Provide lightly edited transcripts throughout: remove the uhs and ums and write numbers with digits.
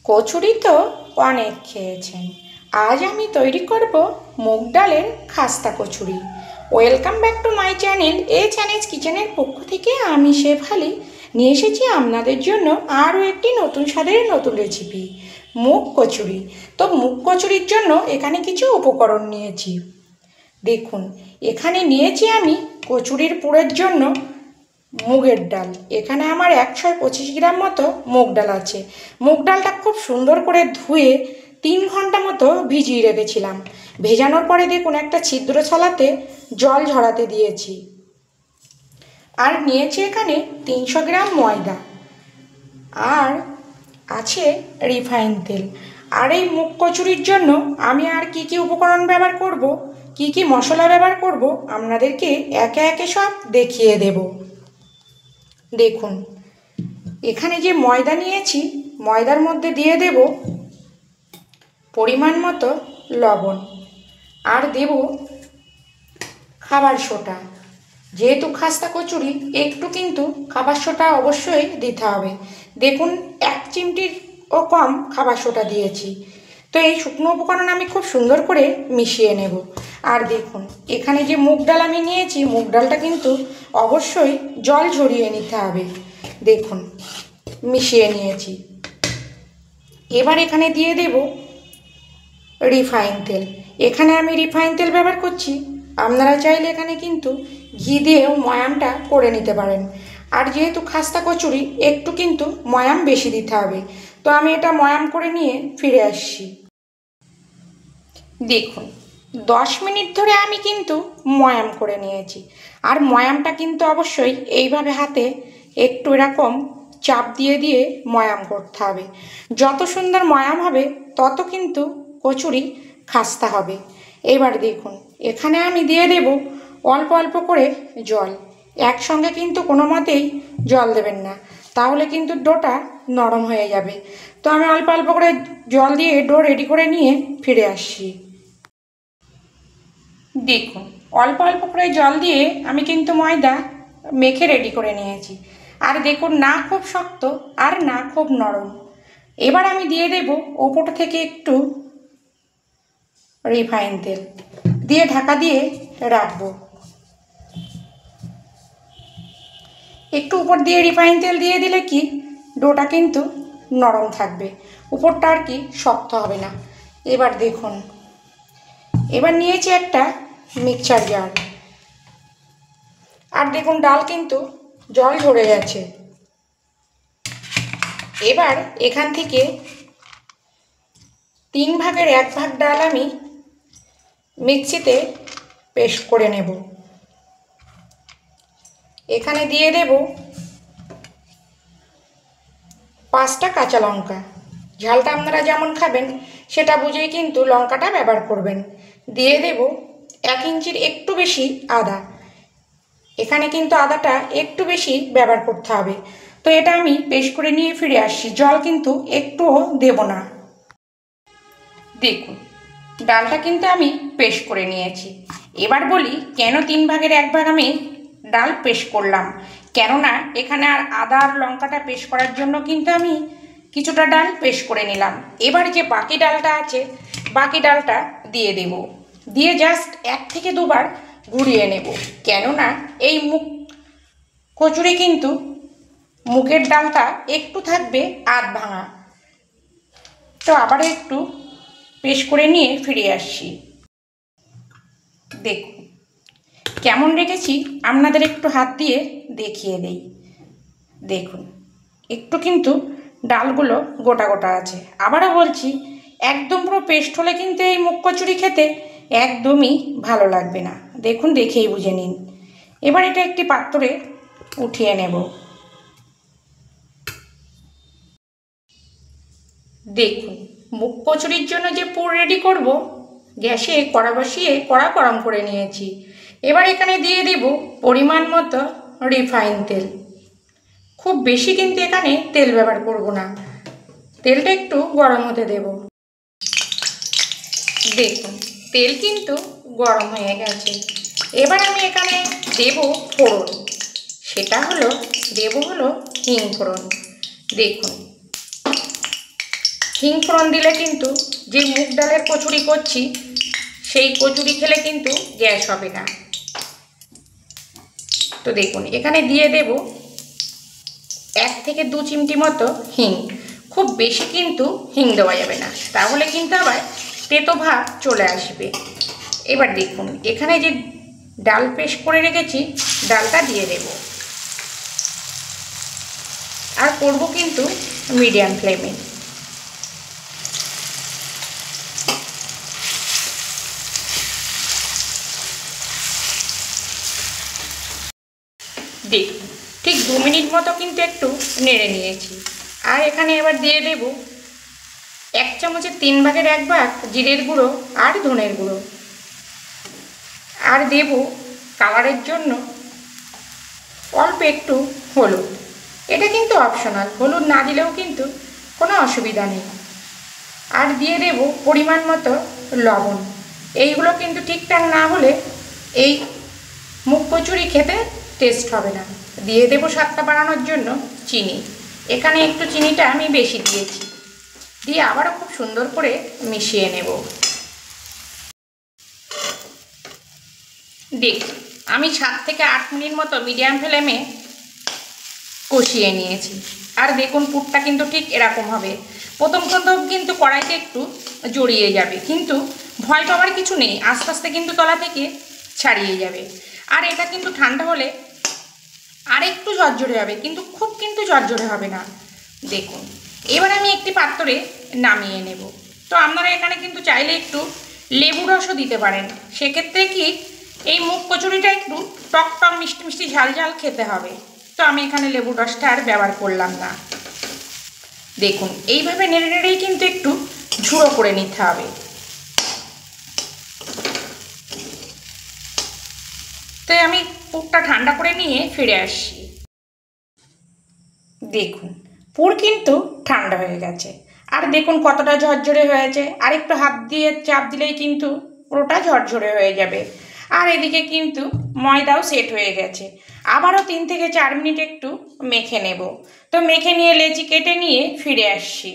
কচুরি তো অনেক খেয়েছেন। আজ আমি তৈরি করব মুগ ডালের খাস্তা kachori. Welcome back to my channel Chinese কিচেনের পক্ষ থেকে আমি শেফালি নিয়ে এসেছি আপনাদের জন্য আরও একটি নতুন স্বাদের নতুন রেসিপি, মুগ কচুরি। তো মুগ কচুরির জন্য এখানে কিছু উপকরণ নিয়েছি। দেখুন, এখানে নিয়েছি আমি কচুরির পুরের জন্য মুগের ডাল। এখানে আমার 125 গ্রাম মতো মুগ ডাল আছে। মুগ ডালটা খুব সুন্দর করে ধুয়ে 3 ঘন্টা মতো ভিজিয়ে রেখেছিলাম। ভেজানোর পরে দেখুন একটা ছিদ্র ছলাতে জল ঝরাতে দিয়েছি। আর নিয়েছি এখানে 300 গ্রাম ময়দা, আর আছে রিফাইন তেল। আর এই মুগ কচুরির জন্য আমি আর কি কি উপকরণ ব্যবহার করব, কি কি মশলা ব্যবহার করব, আপনাদেরকে একে একে সব দেখিয়ে দেব। দেখুন, এখানে যে ময়দা নিয়েছি, ময়দার মধ্যে দিয়ে দেব পরিমাণ মতো লবণ, আর দেব খাবার সোডা। যেহেতু খাস্তা কচুরি একটু কিন্তু খাবার সোডা অবশ্যই দিতে হবে। দেখুন, 1 চিমটিরও কম খাবার সোডা দিয়েছি। তো এই শুকনো উপকরণ আমি খুব সুন্দর করে মিশিয়ে নেব। আর দেখুন, এখানে যে মুগ ডাল আমি নিয়েছি, মুগ ডালটা কিন্তু অবশ্যই জল ঝরিয়ে নিতে হবে। দেখুন, মিশিয়ে নিয়েছি। এবার এখানে দিয়ে দেব রিফাইন তেল। এখানে আমি রিফাইন তেল ব্যবহার করছি। আপনারা চাইলে এখানে কিন্তু ঘি দিয়েও ময়ামটা করে নিতে পারেন। আর যেহেতু খাস্তা কচুরি একটু কিন্তু ময়াম বেশি দিতে হবে। তো আমি এটা ময়াম করে নিয়ে ফিরে আসছি। দেখুন, 10 মিনিট ধরে আমি কিন্তু ময়াম করে নিয়েছি। আর ময়ামটা কিন্তু অবশ্যই এইভাবে হাতে একটু এরকম চাপ দিয়ে দিয়ে ময়াম করতে হবে। যত সুন্দর ময়াম হবে তত কিন্তু কচুরি খাস্তা হবে। এবার দেখুন, এখানে আমি দিয়ে দেব অল্প অল্প করে জল। একসঙ্গে কিন্তু কোনো মতেই জল দেবেন না, তাহলে কিন্তু ডোটা নরম হয়ে যাবে। তো আমি অল্প অল্প করে জল দিয়ে ডো রেডি করে নিয়ে ফিরে আসছি। দেখুন, অল্প অল্প করে জল দিয়ে আমি কিন্তু ময়দা মেখে রেডি করে নিয়েছি। আর দেখুন, না খুব শক্ত আর না খুব নরম। এবার আমি দিয়ে দেব ওপর থেকে একটু রিফাইন তেল দিয়ে ঢাকা দিয়ে রাখবো। একটু উপর দিয়ে রিফাইন তেল দিয়ে দিলে কি ডোটা কিন্তু নরম থাকবে, উপরটা আর কি শক্ত হবে না। এবার দেখুন, এবার নিয়েছি একটা মিক্সচার জার। আর দেখুন, ডাল কিন্তু জল ঝরে গেছে। এবার এখান থেকে 3 ভাগের 1 ভাগ ডাল আমি মিক্সিতে পেস্ট করে নেব। এখানে দিয়ে দেব 5টা কাঁচা লঙ্কা। ঝালটা আপনারা যেমন খাবেন সেটা বুঝেই কিন্তু লঙ্কাটা ব্যবহার করবেন। দিয়ে দেব 1 ইঞ্চির একটু বেশি আদা। এখানে কিন্তু আদাটা একটু বেশি ব্যবহার করতে হবে। তো এটা আমি পেস্ট করে নিয়ে ফিরে আসছি। জল কিন্তু একটুও দেব না। দেখুন, ডালটা কিন্তু আমি পেস্ট করে নিয়েছি। এবার বলি কেন 3 ভাগের 1 ভাগ আমি ডাল পেস্ট করলাম। কেননা এখানে আর আদা আর লঙ্কাটা পেস্ট করার জন্য কিন্তু আমি কিছুটা ডাল পেস্ট করে নিলাম। এবার যে বাকি ডালটা আছে, বাকি ডালটা দিয়ে দেব। দিয়ে জাস্ট 1 থেকে 2 বার ঘুরিয়ে নেব। কেননা এই মুগ কচুরি কিন্তু মুগের ডালটা একটু থাকবে আধ ভাঙা। তো আবার একটু পেস্ট করে নিয়ে ফিরে আসছি। দেখুন কেমন রেখেছি, আপনাদের একটু হাত দিয়ে দেখিয়ে দেই। দেখুন, একটু কিন্তু ডালগুলো গোটা গোটা আছে। আবারও বলছি, একদম পুরো পেস্ট হলে কিন্তু এই মুগ কচুরি খেতে একদমই ভালো লাগবে না। দেখুন, দেখেই বুঝে নিন। এবার এটা একটি পাত্রে উঠিয়ে নেব। দেখুন, মুগ কচুরির জন্য যে পুর রেডি করব, গ্যাসে কড়া বসিয়ে কড়া গরম করে নিয়েছি। এবার এখানে দিয়ে দেব পরিমাণ মতো রিফাইন তেল। খুব বেশি কিন্তু এখানে তেল ব্যবহার করব না, তেলটা একটু গরম হতে দেব। দেখুন, তেল কিন্তু গরম হয়ে গেছে। এবার আমি এখানে দেব ফোড়ন। সেটা হলো দেব হিং ফোড়ন। দেখুন, হিং ফোড়ন দিলে কিন্তু যে মুগ ডালের কচুরি করছি সেই কচুরি খেলে কিন্তু গ্যাস হবে না। তো দেখুন এখানে দিয়ে দেব 1 থেকে 2 চিমটি মতো হিং। খুব বেশি কিন্তু হিং দেওয়া যাবে না, তাহলে কিন্তু আবার তেতো ভাব চলে আসবে। এবার দেখুন এখানে যে ডাল পেস্ট করে রেখেছি ডালটা দিয়ে দেব, আর করব কিন্তু মিডিয়াম ফ্লেমে। দেখুন ঠিক 2 মিনিট মতো কিন্তু একটু নেড়ে নিয়েছি। আর এখানে এবার দিয়ে দেব 1 চামচের 3 ভাগের 1 ভাগ জিরের গুঁড়ো আর ধনের গুঁড়ো, আর দেব কালারের জন্য অল্প একটু হলুদ। এটা কিন্তু অপশনাল, হলুদ না দিলেও কিন্তু কোনো অসুবিধা নেই। আর দিয়ে দেব পরিমাণ মতো লবণ। এইগুলো কিন্তু ঠিকঠাক না হলে এই মুগ কচুরি খেতে টেস্ট হবে না। দিয়ে দেব স্বাদটা বাড়ানোর জন্য চিনি। এখানে একটু চিনিটা আমি বেশি দিয়েছি। দিয়ে আবারও খুব সুন্দর করে মিশিয়ে নেব। দেখুন আমি 7 থেকে 8 মিনিট মতো মিডিয়াম ফ্লেমে কষিয়ে নিয়েছি। আর দেখুন পুরটা কিন্তু ঠিক এরকম হবে। প্রথম কিন্তু কড়াইতে একটু জড়িয়ে যাবে, কিন্তু ভয় পাওয়ার কিছু নেই, আস্তে আস্তে কিন্তু তলা থেকে ছাড়িয়ে যাবে। আর এটা কিন্তু ঠান্ডা হলে আর একটু ঝরঝরে হবে, কিন্তু খুব কিন্তু ঝরঝরে হবে না। দেখুন এবার আমি একটি পাত্রে নামিয়ে নেব। তো আপনারা এখানে কিন্তু চাইলে একটু লেবু রসও দিতে পারেন। সেক্ষেত্রে কি এই মুগ কচুরিটা একটু টক টক মিষ্টি মিষ্টি ঝাল ঝাল খেতে হবে। তো আমি এখানে লেবুর রসটা আর ব্যবহার করলাম না। দেখুন এইভাবে নেড়ে নেড়েই কিন্তু একটু ঝুড়ো করে নিতে হবে। তাই আমি পুরটা ঠান্ডা করে নিয়ে ফিরে আসছি। দেখুন পুর কিন্তু ঠান্ডা হয়ে গেছে, আর দেখুন কতটা ঝরঝরে হয়েছে। আর একটু হাত দিয়ে চাপ দিলেই কিন্তু পুরোটা ঝরঝরে হয়ে যাবে। আর এদিকে কিন্তু ময়দাও সেট হয়ে গেছে। আবারও 3 থেকে 4 মিনিট একটু মেখে নেব। তো মেখে নিয়ে লেচি কেটে নিয়ে ফিরে আসছি।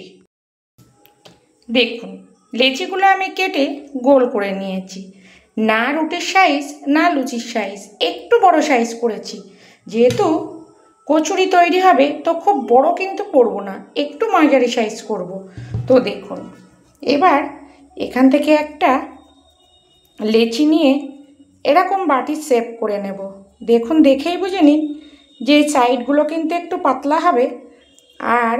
দেখুন লেচিগুলো আমি কেটে গোল করে নিয়েছি। না রুটির সাইজ না লুচির সাইজ, একটু বড় সাইজ করেছি। যেহেতু কচুরি তৈরি হবে তো খুব বড় কিন্তু করব না, একটু মাঝারি সাইজ করব। তো দেখুন এবার এখান থেকে একটা লেচি নিয়ে এরকম বাটির শেপ করে নেব। দেখুন দেখেই বুঝে নিন যে সাইডগুলো কিন্তু একটু পাতলা হবে, আর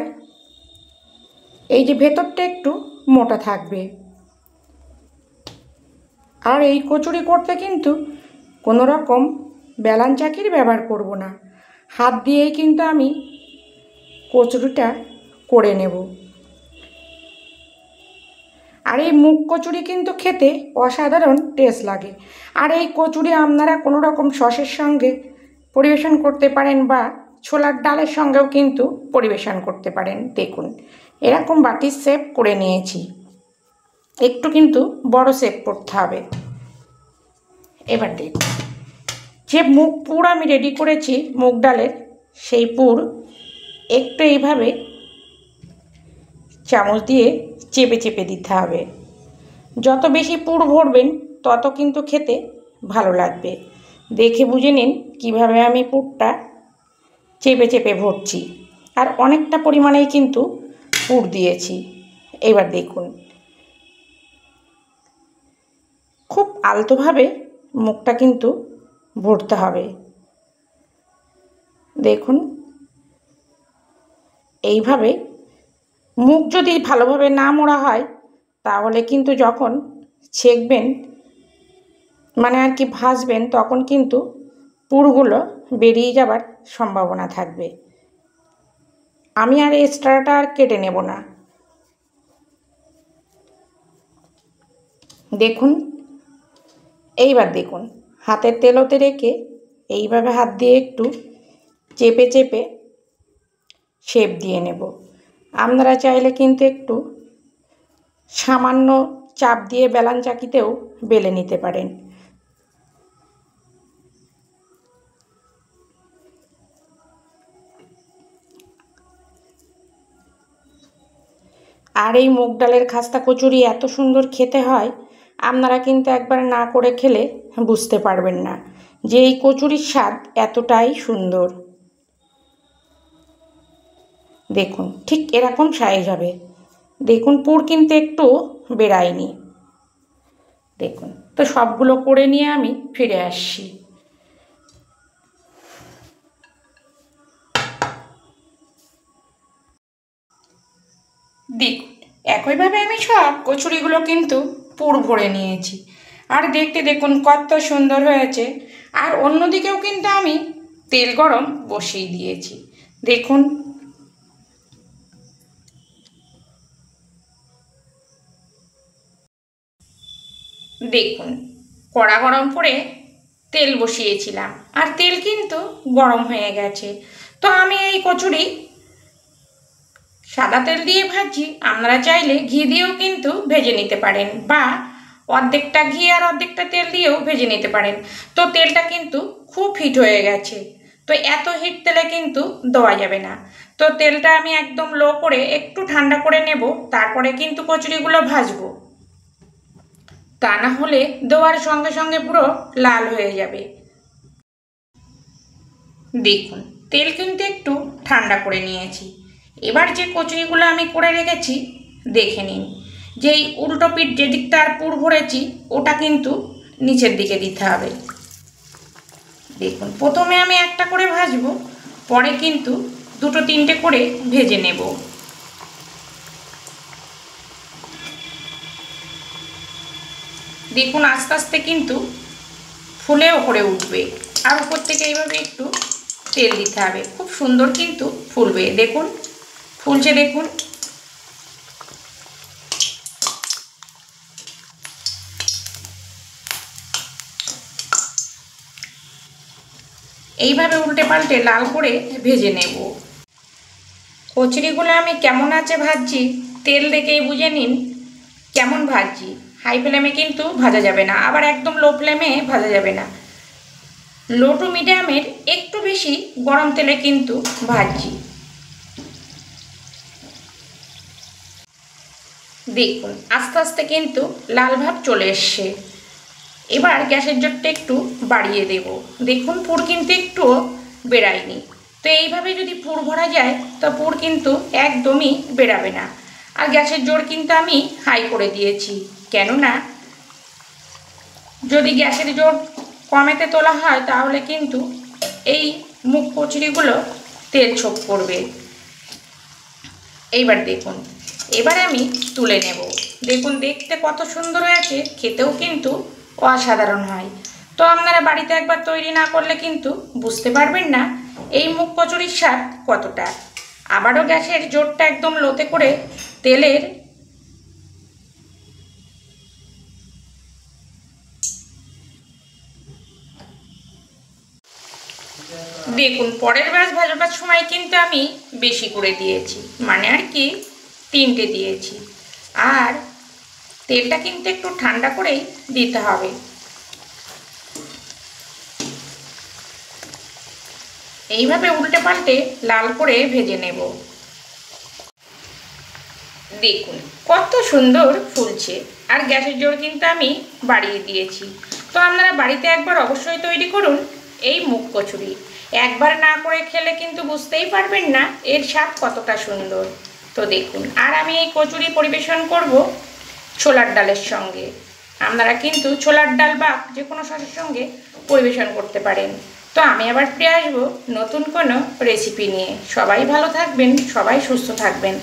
এই যে ভেতরটা একটু মোটা থাকবে। আর এই কচুরি করতে কিন্তু কোনো রকম বেলান চাকির ব্যবহার করব না, হাত দিয়েই কিন্তু আমি কচুরিটা করে নেব। আর এই মুগ কচুরি কিন্তু খেতে অসাধারণ টেস্ট লাগে। আর এই কচুরি আপনারা কোনো রকম সসের সঙ্গে পরিবেশন করতে পারেন বা ছোলার ডালের সঙ্গেও কিন্তু পরিবেশন করতে পারেন। দেখুন এরকম বাটির শেপ করে নিয়েছি, একটু কিন্তু বড় শেপ করতে হবে। এবার দেখুন যে মুগ পুর আমি রেডি করেছি মুগ ডালের, সেই পুর একটু এইভাবে চামচ দিয়ে চেপে চেপে দিতে হবে। যত বেশি পুর ভরবেন তত কিন্তু খেতে ভালো লাগবে। দেখে বুঝে নিন কীভাবে আমি পুরটা চেপে চেপে ভরছি। আর অনেকটা পরিমাণেই কিন্তু পুর দিয়েছি। এবার দেখুন খুব আলতোভাবে মুখটা কিন্তু ভরতে হবে। দেখুন এইভাবে মুখ যদি ভালোভাবে না মোড়া হয় তাহলে কিন্তু যখন ছেঁকবেন মানে আর কি ভাজবেন তখন কিন্তু পুরগুলো বেরিয়ে যাবার সম্ভাবনা থাকবে। আমি আর এক্সট্রাটা আর কেটে নেব না। দেখুন এইবার দেখুন হাতের তেলোতে রেখে এইভাবে হাত দিয়ে একটু চেপে চেপে শেপ দিয়ে নেব। আপনারা চাইলে কিন্তু একটু সামান্য চাপ দিয়ে বেলান চাকিতেও বেলে নিতে পারেন। আর এই মুগ ডালের খাস্তা কচুরি এত সুন্দর খেতে হয়, আপনারা কিন্তু একবার না করে খেলে বুঝতে পারবেন না যে এই কচুরির স্বাদ এতটাই সুন্দর। দেখুন ঠিক এরকম সাইজ হবে। দেখুন পুর কিন্তু একটু বেরায়নি। দেখুন তো সবগুলো করে নিয়ে আমি ফিরে আসছি। দেখুন একইভাবে আমি সব কচুরিগুলো কিন্তু পুর ভরে নিয়েছি। আর দেখতে দেখুন কত সুন্দর হয়েছে। আর অন্যদিকেও কিন্তু আমি তেল গরম বসিয়ে দিয়েছি। দেখুন দেখুন কড়া গরম করে তেল বসিয়েছিলাম আর তেল কিন্তু গরম হয়ে গেছে। তো আমি এই কচুরি সাদা তেল দিয়ে ভাজি, আপনারা চাইলে ঘি দিয়েও কিন্তু ভেজে নিতে পারেন, বা অর্ধেকটা ঘি আর অর্ধেকটা তেল দিয়েও ভেজে নিতে পারেন। তো তেলটা কিন্তু খুব হিট হয়ে গেছে, তো এত হিট তেলে কিন্তু দেওয়া যাবে না। তো তেলটা আমি একদম লো করে একটু ঠান্ডা করে নেব, তারপরে কিন্তু কচুরিগুলো ভাজবো। তা না হলে দেওয়ার সঙ্গে সঙ্গে পুরো লাল হয়ে যাবে। দেখুন তেল কিন্তু একটু ঠান্ডা করে নিয়েছি। এবার যে কচুরিগুলো আমি করে রেখেছি দেখে নিন। যেই উল্টো পিঠ যে দিকটার পুর ভরেছি ওটা কিন্তু নিচের দিকে দিতে হবে। দেখুন প্রথমে আমি একটা করে ভাজবো, পরে কিন্তু দুটো তিনটে করে ভেজে নেব। দেখুন আস্তে আস্তে কিন্তু ফুলেও করে উঠবে, আর উপর থেকে এইভাবে একটু তেল দিতে হবে, খুব সুন্দর কিন্তু ফুলবে। দেখুন ফুলছে, দেখুন এইভাবে উল্টে পাল্টে লাল করে ভেজে নেব। কচুরিগুলো আমি কেমন আছে ভাজছি তেল দেখেই বুঝে নিন কেমন ভাজছি। হাই ফ্লেমে কিন্তু ভাজা যাবে না, আবার একদম লো ফ্লেমে ভাজা যাবে না। লো টু মিডিয়ামের একটু বেশি গরম তেলে কিন্তু ভাজছি। দেখুন আস্তে আস্তে কিন্তু লাল ভাব চলে এসছে। এবার গ্যাসের জোরটা একটু বাড়িয়ে দেব। দেখুন পুর কিন্তু একটুও বেরায়নি। তো এইভাবে যদি পুর ভরা যায় তো পুর কিন্তু একদমই বেরাবে না। আর গ্যাসের জোর কিন্তু আমি হাই করে দিয়েছি, কেননা যদি গ্যাসের জোর কমেতে তোলা হয় তাহলে কিন্তু এই মুগ কচুরিগুলো তেল ছোপ করবে। এইবার দেখুন, এবার আমি তুলে নেব। দেখুন দেখতে কত সুন্দর হয়েছে, খেতেও কিন্তু অসাধারণ হয়। তো আপনারা বাড়িতে একবার তৈরি না করলে কিন্তু বুঝতে পারবেন না এই মুগ কচুরির স্বাদ কতটা। আবারও গ্যাসের জোরটা একদম লোতে করে তেলের দেখুন পরের ব্যাচ ভাজবার সময় কিন্তু আমি বেশি করে দিয়েছি, মানে আর কি 3টে দিয়েছি। আর তেলটা কিন্তু একটু ঠান্ডা করেই দিতে হবে। এইভাবে উল্টে পাল্টে লাল করে ভেজে নেব। দেখুন কত সুন্দর ফুলছে, আর গ্যাসের জোর কিন্তু আমি বাড়িয়ে দিয়েছি। তো আপনারা বাড়িতে একবার অবশ্যই তৈরি করুন এই মুগ কচুরি। একবার না করে খেলে কিন্তু বুঝতেই পারবেন না এর স্বাদ কতটা সুন্দর। তো দেখুন, আর আমি এই কচুরি পরিবেশন করব ছোলার ডালের সঙ্গে। আপনারা কিন্তু ছোলার ডাল বা যে কোনো শস্যের সঙ্গে পরিবেশন করতে পারেন। তো আমি আবার ফিরে আসবো নতুন কোনো রেসিপি নিয়ে। সবাই ভালো থাকবেন, সবাই সুস্থ থাকবেন।